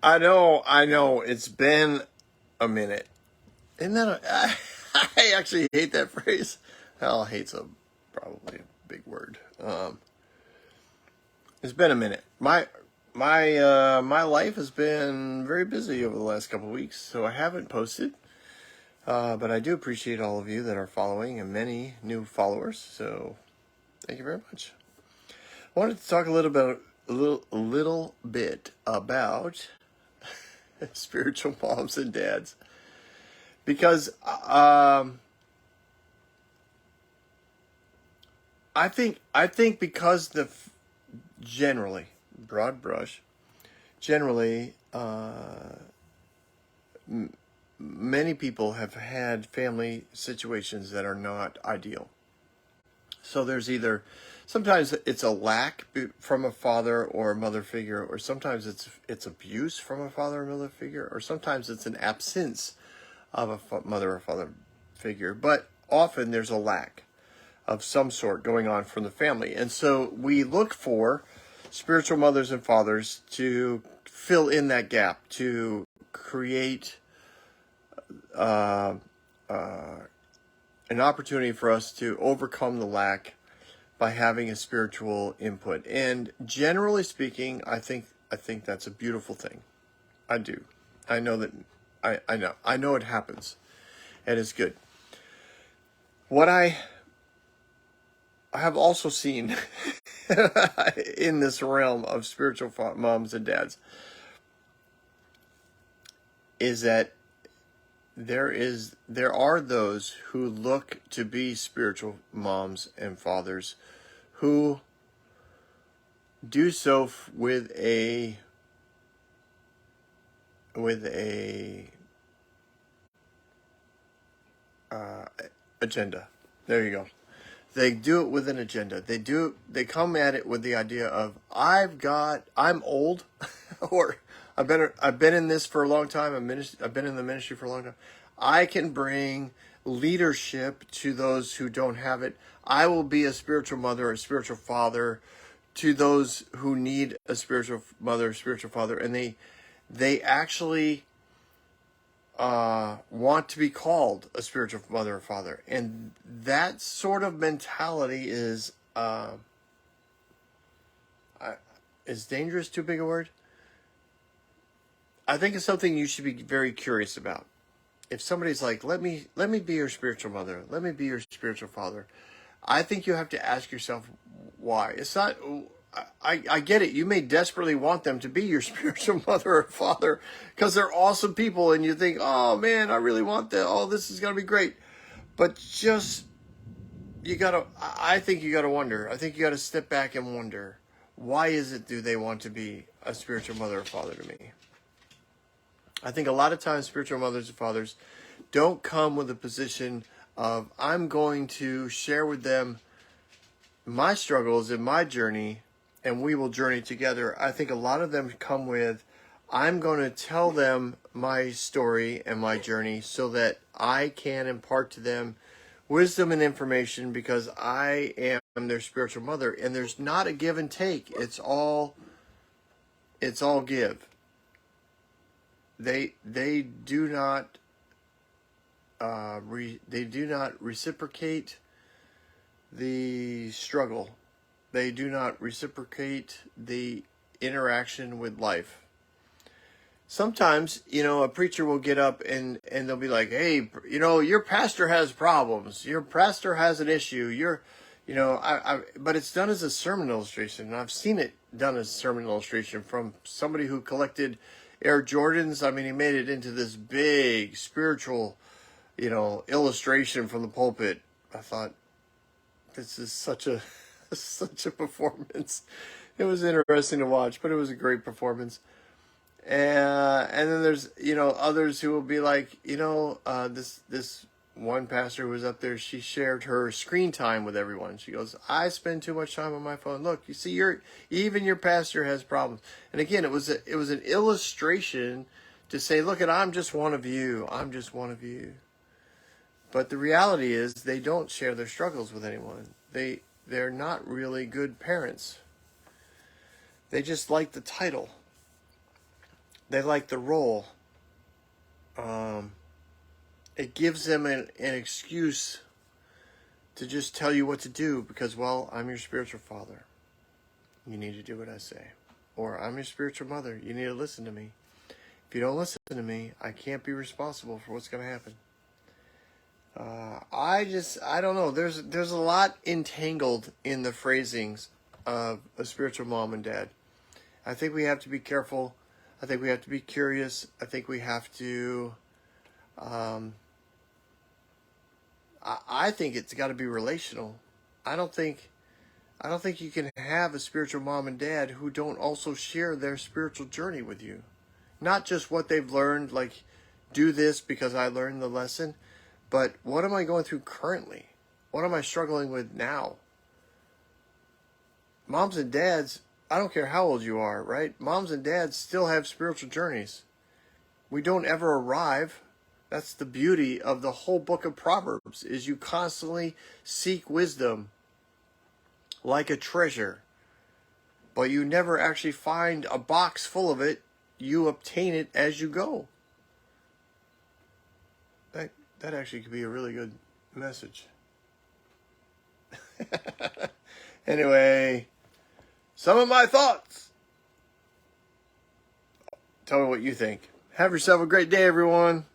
I know. It's been a minute. Isn't that I actually hate that phrase. Hell, hate's probably a big word. It's been a minute. My life has been very busy over the last couple of weeks, so I haven't posted. But I do appreciate all of you that are following and many new followers. So thank you very much. I wanted to talk a little bit about spiritual moms and dads because I think because generally broad brush generally many people have had family situations that are not ideal. So there's either sometimes it's a lack from a father or a mother figure, or sometimes it's abuse from a father or mother figure, or sometimes it's an absence of a mother or father figure. But often there's a lack of some sort going on from the family, and so we look for spiritual mothers and fathers to fill in that gap, to create uh, an opportunity for us to overcome the lack by having a spiritual input. And generally speaking, I think that's a beautiful thing. I do. I know that I know it happens, and it's good. What I have also seen in this realm of spiritual moms and dads is that there are those who look to be spiritual moms and fathers who do so with a agenda. There you go. They do it with an agenda. They come at it with the idea of I'm old or I've been in this for a long time. I've been in the ministry for a long time. I can bring leadership to those who don't have it. I will be a spiritual mother or a spiritual father to those who need a spiritual mother, spiritual father, and they actually want to be called a spiritual mother or father. And that sort of mentality is dangerous too big a word? I think it's something you should be very curious about. If somebody's like, let me be your spiritual mother, let me be your spiritual father, I think you have to ask yourself why. It's not, I get it. You may desperately want them to be your spiritual mother or father because they're awesome people and you think, oh man, I really want that. Oh, this is going to be great. But I think you gotta wonder. I think you gotta step back and wonder, why is it do they want to be a spiritual mother or father to me? I think a lot of times spiritual mothers and fathers don't come with a position of, I'm going to share with them my struggles and my journey, and we will journey together. I think a lot of them come with, I'm going to tell them my story and my journey so that I can impart to them wisdom and information because I am their spiritual mother. And there's not a give and take. It's all give. They do not reciprocate the struggle. They do not reciprocate the interaction with life. Sometimes, a preacher will get up and they'll be like, hey, your pastor has problems. Your pastor has an issue. But it's done as a sermon illustration. And I've seen it done as a sermon illustration from somebody who collected Air Jordans. I mean, he made it into this big spiritual, illustration from the pulpit. I thought, this is such a performance. It was interesting to watch, but it was a great performance. And then there's, others who will be like, this one pastor who was up there, she shared her screen time with everyone. She goes, I spend too much time on my phone. Look, you see, even your pastor has problems. And again, it was an illustration to say, look, I'm just one of you. I'm just one of you. But the reality is they don't share their struggles with anyone. They're not really good parents. They just like the title. They like the role. It gives them an excuse to just tell you what to do because, well, I'm your spiritual father. You need to do what I say. Or I'm your spiritual mother. You need to listen to me. If you don't listen to me, I can't be responsible for what's going to happen. I don't know. There's a lot entangled in the phrasings of a spiritual mom and dad. I think we have to be careful. I think we have to be curious. I think we have to, I think it's got to be relational. I don't think you can have a spiritual mom and dad who don't also share their spiritual journey with you. Not just what they've learned, like, do this because I learned the lesson, but what am I going through currently? What am I struggling with now? Moms and dads, I don't care how old you are, right? Moms and dads still have spiritual journeys. We don't ever arrive. That's the beauty of the whole book of Proverbs, is you constantly seek wisdom like a treasure, but you never actually find a box full of it. You obtain it as you go. That actually could be a really good message. Anyway, some of my thoughts. Tell me what you think. Have yourself a great day, everyone.